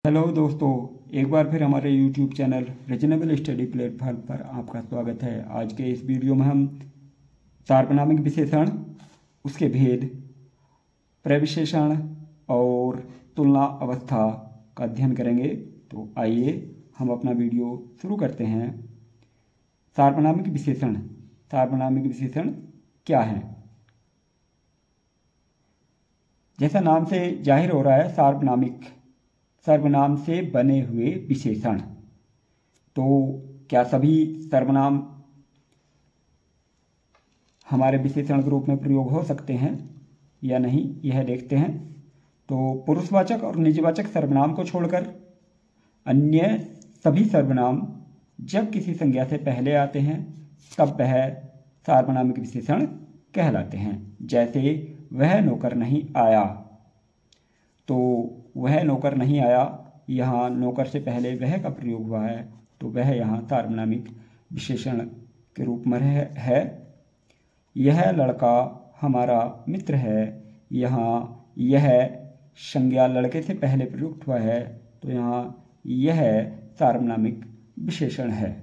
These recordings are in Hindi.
हेलो दोस्तों, एक बार फिर हमारे YouTube channel reasonable study platform पर आपका स्वागत है। आज के इस वीडियो में हम सार्वनामिक विशेषण, उसके भेद, प्रविशेषण और तुलना अवस्था का अध्ययन करेंगे। तो आइए हम अपना वीडियो शुरू करते हैं। सार्वनामिक विशेषण। सार्वनामिक विशेषण क्या है? जैसा नाम से जाहिर हो रहा है, सार्वनामिक सर्वनाम से बने हुए विशेषण। तो क्या सभी सर्वनाम हमारे विशेषण के रूप में प्रयोग हो सकते हैं या नहीं, यह देखते हैं। तो पुरुषवाचक और निजवाचक सर्वनाम को छोड़कर अन्य सभी सर्वनाम जब किसी संज्ञा से पहले आते हैं तब वह सार्वनामिक विशेषण कहलाते हैं। जैसे वह नौकर नहीं आया, तो वह नौकर नहीं आया, यहाँ नौकर से पहले वह का प्रयोग हुआ है, तो वह यहाँ सार्वनामिक विशेषण के रूप में है। यह लड़का हमारा मित्र है, यहाँ यह संज्ञा लड़के से पहले प्रयुक्त हुआ है, तो यहाँ यह सार्वनामिक विशेषण है।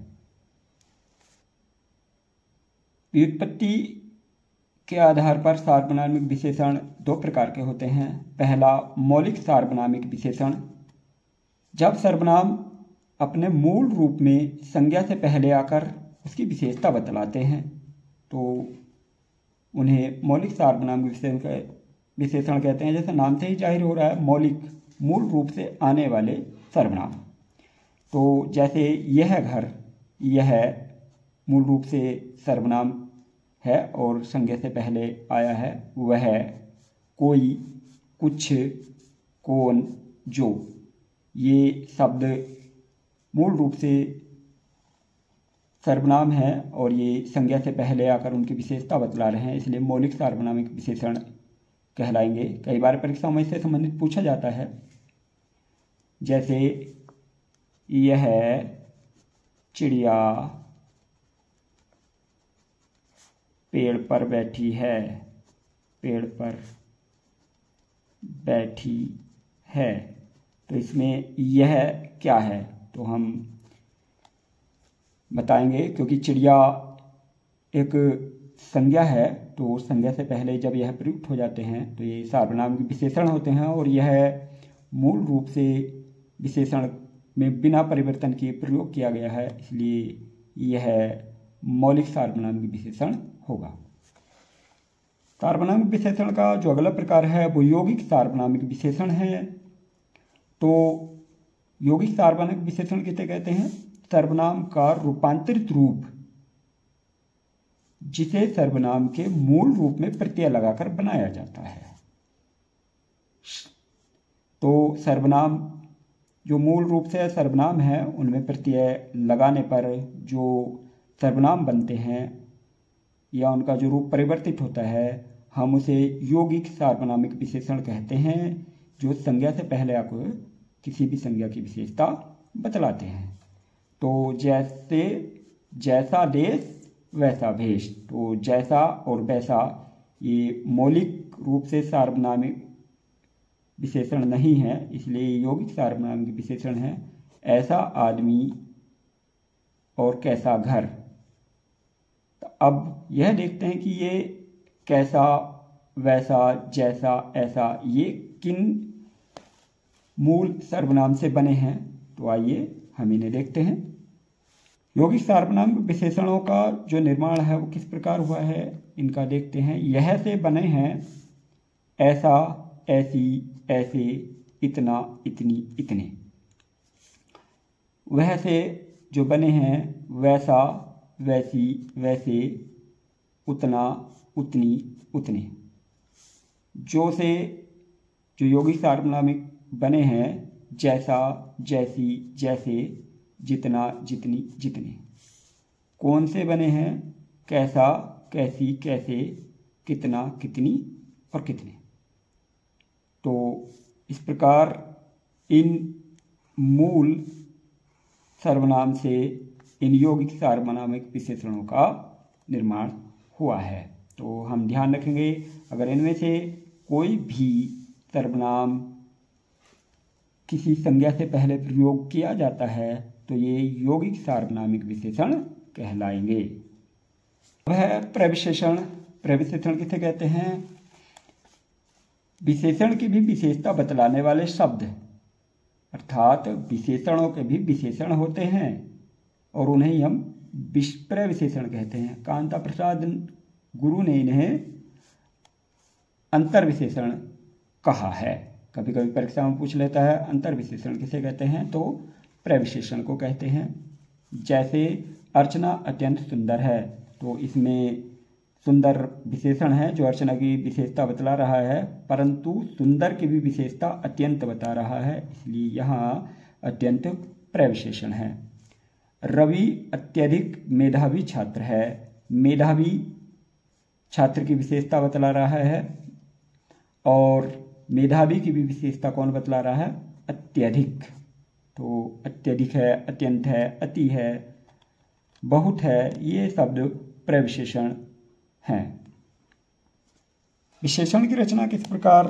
व्युत्पत्ति के आधार पर सार्वनामिक विशेषण दो प्रकार के होते हैं। पहला, मौलिक सार्वनामिक विशेषण। जब सर्वनाम अपने मूल रूप में संज्ञा से पहले आकर उसकी विशेषता बतलाते हैं तो उन्हें मौलिक सार्वनामिक विशेषण कहते हैं। जैसे नाम से ही जाहिर हो रहा है, मौलिक, मूल रूप से आने वाले सर्वनाम। तो जैसे यह घर, यह मूल रूप से सर्वनाम है और संज्ञा से पहले आया है। वह, कोई, कुछ, कौन, जो, ये शब्द मूल रूप से सर्वनाम है और ये संज्ञा से पहले आकर उनकी विशेषता बतला रहे हैं, इसलिए मौलिक सार्वनामिक विशेषण कहलाएंगे। कई बार परीक्षाओं में इससे संबंधित पूछा जाता है। जैसे यह चिड़िया पेड़ पर बैठी है, पेड़ पर बैठी है। तो इसमें यह क्या है तो हम बताएंगे, क्योंकि चिड़िया एक संज्ञा है, तो संज्ञा से पहले जब यह प्रयुक्त हो जाते हैं तो ये सार्वनामिक विशेषण होते हैं और यह मूल रूप से विशेषण में बिना परिवर्तन किए प्रयोग किया गया है, इसलिए यह मौलिक सार्वनामिक विशेषण होगा। सार्वनामिक विशेषण का जो अगला प्रकार है वो यौगिक सार्वनामिक विशेषण है। तो यौगिक सार्वनामिक विशेषण किसे कहते हैं? सर्वनाम का रूपांतरित रूप जिसे सर्वनाम के मूल रूप में प्रत्यय लगाकर बनाया जाता है। तो सर्वनाम जो मूल रूप से सर्वनाम है उनमें प्रत्यय लगाने पर जो सर्वनाम बनते हैं या उनका जो रूप परिवर्तित होता है, हम उसे यौगिक सार्वनामिक विशेषण कहते हैं, जो संज्ञा से पहले आकर किसी भी संज्ञा की विशेषता बतलाते हैं। तो जैसे जैसा देश वैसा भेष, तो जैसा और वैसा ये मौलिक रूप से सार्वनामिक विशेषण नहीं है, इसलिए यौगिक सार्वनामिक विशेषण है। ऐसा आदमी और कैसा घर। अब यह देखते हैं कि ये कैसा, वैसा, जैसा, ऐसा, ये किन मूल सर्वनाम से बने हैं। तो आइए हम इन्हें देखते हैं। यौगिक सार्वनामिक विशेषणों का जो निर्माण है वो किस प्रकार हुआ है, इनका देखते हैं। यह से बने हैं ऐसा, ऐसी, ऐसे, इतना, इतनी, इतने। वह से जो बने हैं वैसा, वैसी, वैसे, उतना, उतनी, उतने। जो से जो यौगिक सार्वनामिक बने हैं जैसा, जैसी, जैसे, जितना, जितनी, जितने। कौन से बने हैं कैसा, कैसी, कैसे, कितना, कितनी और कितने। तो इस प्रकार इन मूल सर्वनाम से इन यौगिक सार्वनामिक विशेषणों का निर्माण हुआ है। तो हम ध्यान रखेंगे, अगर इनमें से कोई भी सर्वनाम किसी संज्ञा से पहले प्रयोग किया जाता है तो ये यौगिक सार्वनामिक विशेषण कहलाएंगे। अब है प्रविशेषण। प्रविशेषण किसे कहते हैं? विशेषण की भी विशेषता बतलाने वाले शब्द, अर्थात विशेषणों के भी विशेषण होते हैं और उन्हें ही हम प्रविशेषण कहते हैं। कांता प्रसाद गुरु ने इन्हें अंतर विशेषण कहा है। कभी कभी परीक्षा में पूछ लेता है अंतर विशेषण किसे कहते हैं, तो प्रविशेषण को कहते हैं। जैसे अर्चना अत्यंत सुंदर है, तो इसमें सुंदर विशेषण है जो अर्चना की विशेषता बतला रहा है, परंतु सुंदर की भी विशेषता अत्यंत बता रहा है, इसलिए यहाँ अत्यंत प्रविशेषण है। रवि अत्यधिक मेधावी छात्र है। मेधावी छात्र की विशेषता बतला रहा है और मेधावी की भी विशेषता कौन बतला रहा है? अत्यधिक। तो अत्यधिक है, अत्यंत है, अति है, बहुत है, ये शब्द प्रविशेषण हैं। विशेषण की रचना किस प्रकार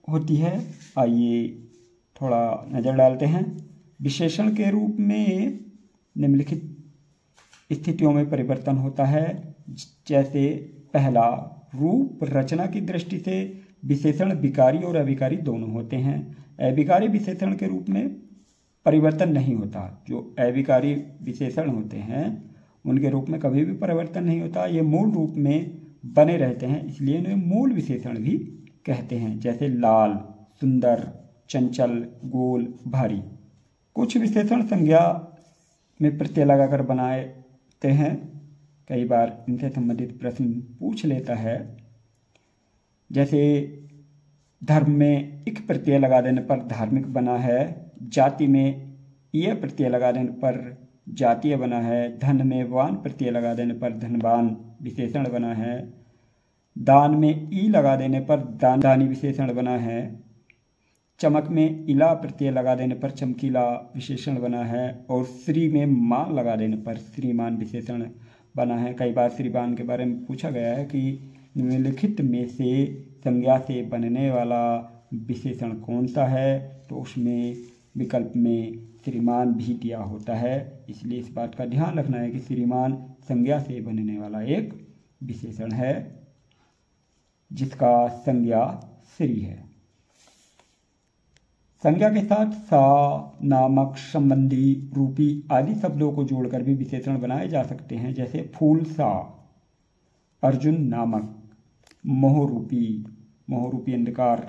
होती है, आइए थोड़ा नज़र डालते हैं। विशेषण के रूप में निम्नलिखित स्थितियों में परिवर्तन होता है। जैसे पहला, रूप रचना की दृष्टि से विशेषण विकारी और अविकारी दोनों होते हैं। अविकारी विशेषण के रूप में परिवर्तन नहीं होता। जो अविकारी विशेषण होते हैं उनके रूप में कभी भी परिवर्तन नहीं होता, ये मूल रूप में बने रहते हैं, इसलिए इन्हें मूल विशेषण भी कहते हैं। जैसे लाल, सुंदर, चंचल, गोल, भारी। कुछ विशेषण संज्ञा में प्रत्यय लगाकर बनाते हैं, कई बार इनसे संबंधित प्रश्न पूछ लेता है। जैसे धर्म में इक प्रत्यय लगा देने पर धार्मिक बना है, जाति में यह प्रत्यय लगा देने पर जातीय बना है, धन में वान प्रत्यय लगा देने पर धनवान विशेषण बना है, दान में ई लगा देने पर दानी विशेषण बना है, चमक में इला प्रत्यय लगा देने पर चमकीला विशेषण बना है और श्री में मान लगा देने पर श्रीमान विशेषण बना है। कई बार श्रीमान के बारे में पूछा गया है कि निम्नलिखित में से संज्ञा से बनने वाला विशेषण कौन सा है, तो उसमें विकल्प में श्रीमान भी दिया होता है, इसलिए इस बात का ध्यान रखना है कि श्रीमान संज्ञा से बनने वाला एक विशेषण है जिसका संज्ञा श्री है। संज्ञा के साथ सा, नामक, संबंधी, रूपी आदि शब्दों को जोड़कर भी विशेषण बनाए जा सकते हैं। जैसे फूल सा, अर्जुन नामक, मोहरूपी, मोहरूपी अंधकार।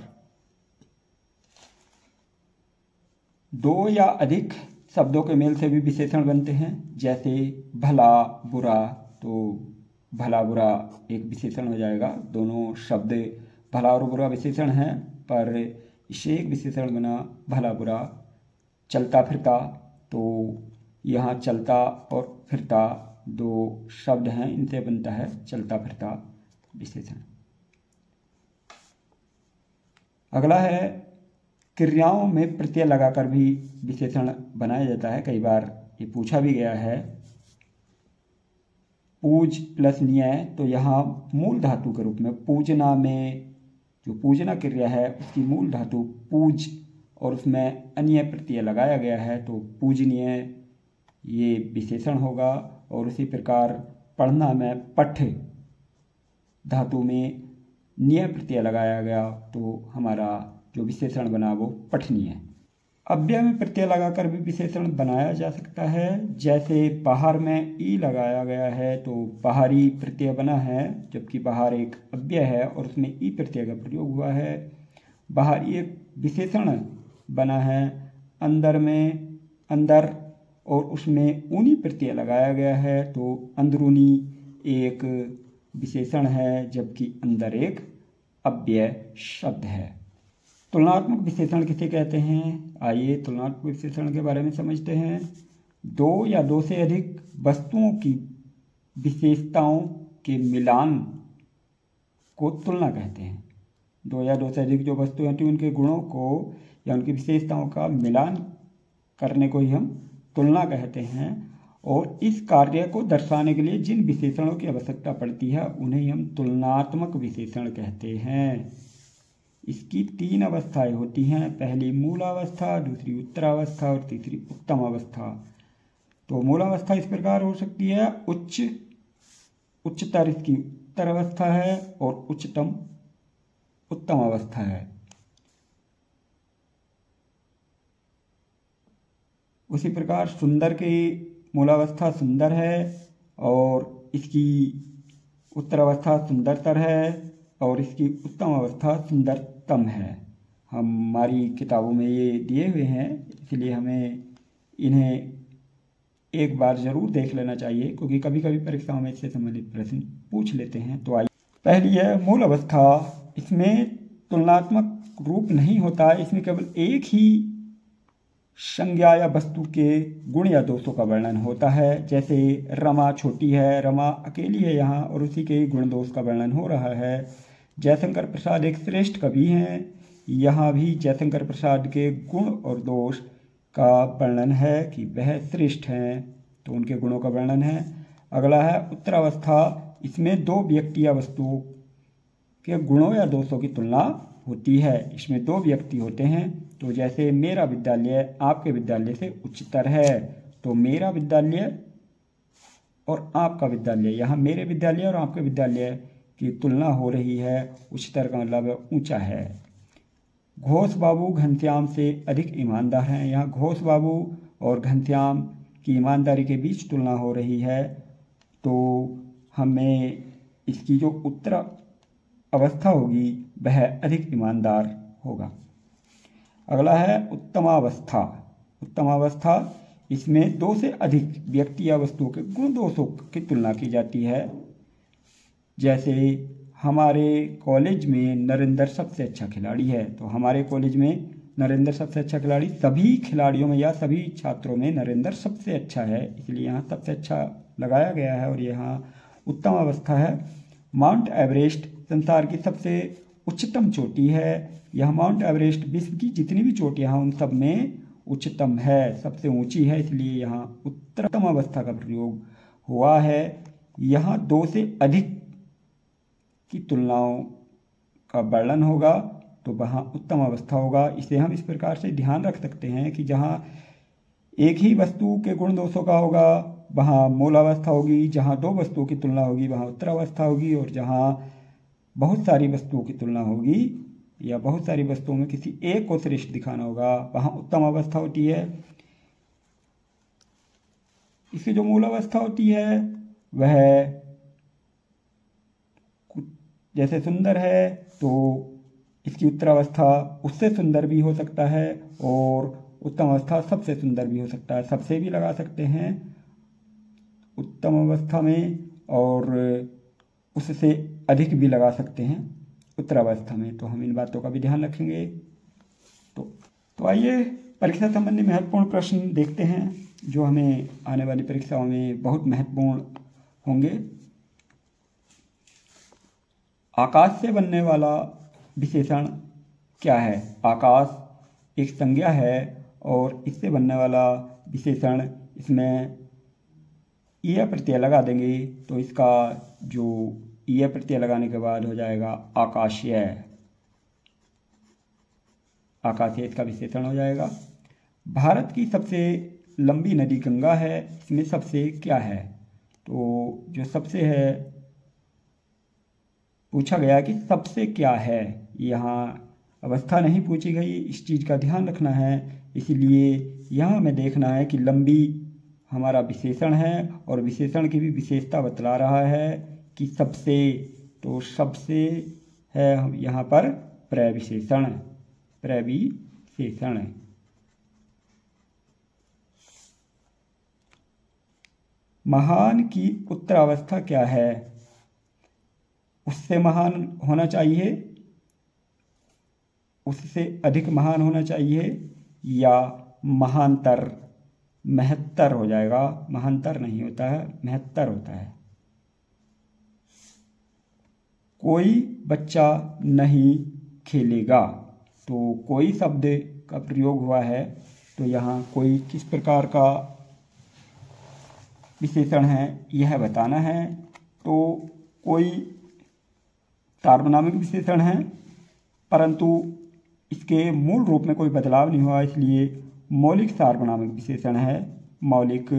दो या अधिक शब्दों के मेल से भी विशेषण बनते हैं। जैसे भला, बुरा, तो भला बुरा एक विशेषण हो जाएगा। दोनों शब्द भला और बुरा विशेषण हैं, पर इससे एक विशेषण बना भला बुरा। चलता फिरता, तो यहाँ चलता और फिरता दो शब्द हैं, इनसे बनता है चलता फिरता विशेषण। अगला है क्रियाओं में प्रत्यय लगाकर भी विशेषण बनाया जाता है। कई बार ये पूछा भी गया है। पूज प्लस न्याय, तो यहाँ मूल धातु के रूप में पूजना में जो पूजना क्रिया है उसकी मूल धातु पूज और उसमें अन्य प्रत्यय लगाया गया है, तो पूजनीय ये विशेषण होगा। और उसी प्रकार पढ़ना में पठ धातु में निय प्रत्यय लगाया गया, तो हमारा जो विशेषण बना वो पठनीय। अव्यय में प्रत्यय लगाकर भी विशेषण बनाया जा सकता है। जैसे बाहर में ई लगाया गया है तो बाहरी प्रत्यय बना है, जबकि बाहर एक अव्यय है और उसमें ई प्रत्यय का प्रयोग हुआ है। बाहरी एक विशेषण बना है। अंदर में अंदर और उसमें ऊनी प्रत्यय लगाया गया है, तो अंदरूनी एक विशेषण है, जबकि अंदर एक अव्यय शब्द है। तुलनात्मक विशेषण किसे कहते हैं, आइए तुलनात्मक विशेषण के बारे में समझते हैं। दो या दो से अधिक वस्तुओं की विशेषताओं के मिलान को तुलना कहते हैं। दो या दो से अधिक जो वस्तुएं होती हैं उनके गुणों को या उनकी विशेषताओं का मिलान करने को ही हम तुलना कहते हैं। और इस कार्य को दर्शाने के लिए जिन विशेषणों की आवश्यकता पड़ती है उन्हें हम तुलनात्मक विशेषण कहते हैं। इसकी 3 अवस्थाएं होती हैं, पहली मूलावस्था, दूसरी उत्तरावस्था और तीसरी उत्तम अवस्था। तो मूलावस्था इस प्रकार हो सकती है, उच्चतर इसकी उत्तर अवस्था है और उच्चतम उत्तम अवस्था है। उसी प्रकार सुंदर की मूलावस्था सुंदर है और इसकी उत्तरावस्था सुंदरतर है और इसकी उत्तम अवस्था सुंदरतम है। हमारी किताबों में ये दिए हुए हैं, इसलिए हमें इन्हें एक बार ज़रूर देख लेना चाहिए, क्योंकि कभी कभी परीक्षाओं में इससे संबंधित प्रश्न पूछ लेते हैं। तो आइए, पहली है मूल अवस्था। इसमें तुलनात्मक रूप नहीं होता, इसमें केवल एक ही संज्ञा या वस्तु के गुण या दोषों का वर्णन होता है। जैसे रमा छोटी है, रमा अकेली है यहाँ, और उसी के गुण दोष का वर्णन हो रहा है। जयशंकर प्रसाद एक श्रेष्ठ कवि हैं, यहाँ भी जयशंकर प्रसाद के गुण और दोष का वर्णन है कि वह श्रेष्ठ हैं, तो उनके गुणों का वर्णन है। अगला है उत्तरावस्था। इसमें 2 व्यक्ति या वस्तुओं के गुणों या दोषों की तुलना होती है। इसमें 2 व्यक्ति होते हैं, तो जैसे मेरा विद्यालय आपके विद्यालय से उच्चतर है, तो मेरा विद्यालय और आपका विद्यालय, यहाँ मेरे विद्यालय और आपके विद्यालय की तुलना हो रही है। उच्चतर का मतलब ऊंचा है। घोष बाबू घनश्याम से अधिक ईमानदार हैं, यहाँ घोष बाबू और घनश्याम की ईमानदारी के बीच तुलना हो रही है, तो हमें इसकी जो उत्तर अवस्था होगी वह अधिक ईमानदार होगा। अगला है उत्तमावस्था। उत्तमावस्था, इसमें 2 से अधिक व्यक्ति या वस्तुओं के गुण दोषों की तुलना की जाती है। जैसे हमारे कॉलेज में नरेंद्र सबसे अच्छा खिलाड़ी है, तो हमारे कॉलेज में नरेंद्र सबसे अच्छा खिलाड़ी, सभी खिलाड़ियों में या सभी छात्रों में नरेंद्र सबसे अच्छा है, इसलिए यहाँ सबसे अच्छा लगाया गया है और यहाँ उत्तम अवस्था है। माउंट एवरेस्ट संसार की सबसे उच्चतम चोटी है, यह माउंट एवरेस्ट विश्व की जितनी भी चोटियाँ हैं उन सब में उच्चतम है, सबसे ऊंची है, इसलिए यहाँ उत्तरतम अवस्था का प्रयोग हुआ है। यहाँ 2 से अधिक की तुलनाओं का वर्णन होगा, तो वहाँ उत्तम अवस्था होगा। इसे हम इस प्रकार से ध्यान रख सकते हैं कि जहाँ एक ही वस्तु के गुण दोषों का होगा वहाँ मूलावस्था होगी, जहाँ 2 वस्तुओं की तुलना होगी वहाँ उत्तरावस्था होगी, और जहाँ बहुत सारी वस्तुओं की तुलना होगी या बहुत सारी वस्तुओं में किसी एक को श्रेष्ठ दिखाना होगा वहाँ उत्तम अवस्था होती है। इसकी जो मूल अवस्था होती है वह जैसे सुंदर है, तो इसकी उत्तरावस्था उससे सुंदर भी हो सकता है और उत्तम अवस्था सबसे सुंदर भी हो सकता है, सबसे भी लगा सकते हैं उत्तम अवस्था में और उससे अधिक भी लगा सकते हैं उत्तरावस्था में। तो हम इन बातों का भी ध्यान रखेंगे। तो आइए परीक्षा संबंधी महत्वपूर्ण प्रश्न देखते हैं जो हमें आने वाली परीक्षाओं में बहुत महत्वपूर्ण होंगे। आकाश से बनने वाला विशेषण क्या है? आकाश एक संज्ञा है और इससे बनने वाला विशेषण, इसमें ईय प्रत्यय लगा देंगे तो इसका जो ईय प्रत्यय लगाने के बाद हो जाएगा आकाशीय। आकाशीय इसका विशेषण हो जाएगा। भारत की सबसे लंबी नदी गंगा है, इसमें सबसे क्या है? तो जो सबसे है पूछा गया कि सबसे क्या है, यहाँ अवस्था नहीं पूछी गई, इस चीज़ का ध्यान रखना है। इसीलिए यहाँ हमें देखना है कि लंबी हमारा विशेषण है और विशेषण की भी विशेषता बतला रहा है कि सबसे, तो सबसे है यहाँ पर प्रविशेषण, प्रविशेषण। महान की उत्तरावस्था क्या है? उससे महान होना चाहिए, उससे अधिक महान होना चाहिए, या महानतर, महत्तर हो जाएगा। महानतर नहीं होता है, महत्तर होता है। कोई बच्चा नहीं खेलेगा, तो कोई शब्द का प्रयोग हुआ है, तो यहाँ कोई किस प्रकार का विशेषण है यह बताना है। तो कोई सार्वनामिक विशेषण है परंतु इसके मूल रूप में कोई बदलाव नहीं हुआ, इसलिए मौलिक सार्वनामिक विशेषण है। मौलिक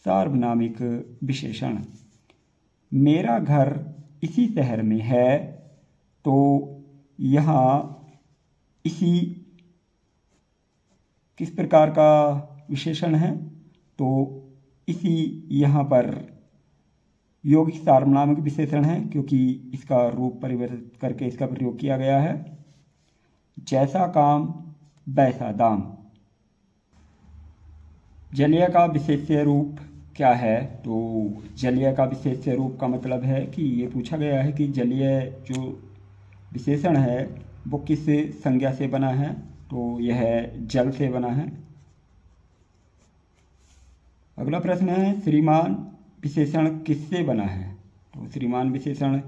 सार्वनामिक विशेषण। मेरा घर इसी शहर में है, तो यहाँ इसी किस प्रकार का विशेषण है? तो इसी यहाँ पर यौगिक सार्वनामिक विशेषण है, क्योंकि इसका रूप परिवर्तित करके इसका प्रयोग किया गया है। जैसा काम वैसा दाम। जलीय का विशेष्य रूप क्या है? तो जलीय का विशेष्य रूप का मतलब है कि ये पूछा गया है कि जलीय जो विशेषण है वो किस संज्ञा से बना है? तो यह जल से बना है। अगला प्रश्न है, श्रीमान विशेषण किससे बना है? तो श्रीमान विशेषण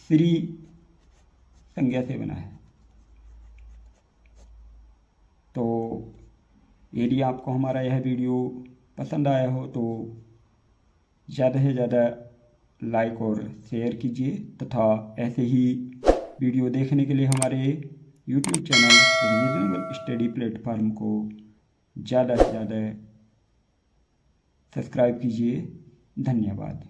श्री संज्ञा से बना है। तो यदि आपको हमारा यह वीडियो पसंद आया हो तो ज़्यादा से ज़्यादा लाइक और शेयर कीजिए, तथा ऐसे ही वीडियो देखने के लिए हमारे YouTube channel reasonable study platform को ज़्यादा से ज़्यादा सब्सक्राइब कीजिए। धन्यवाद।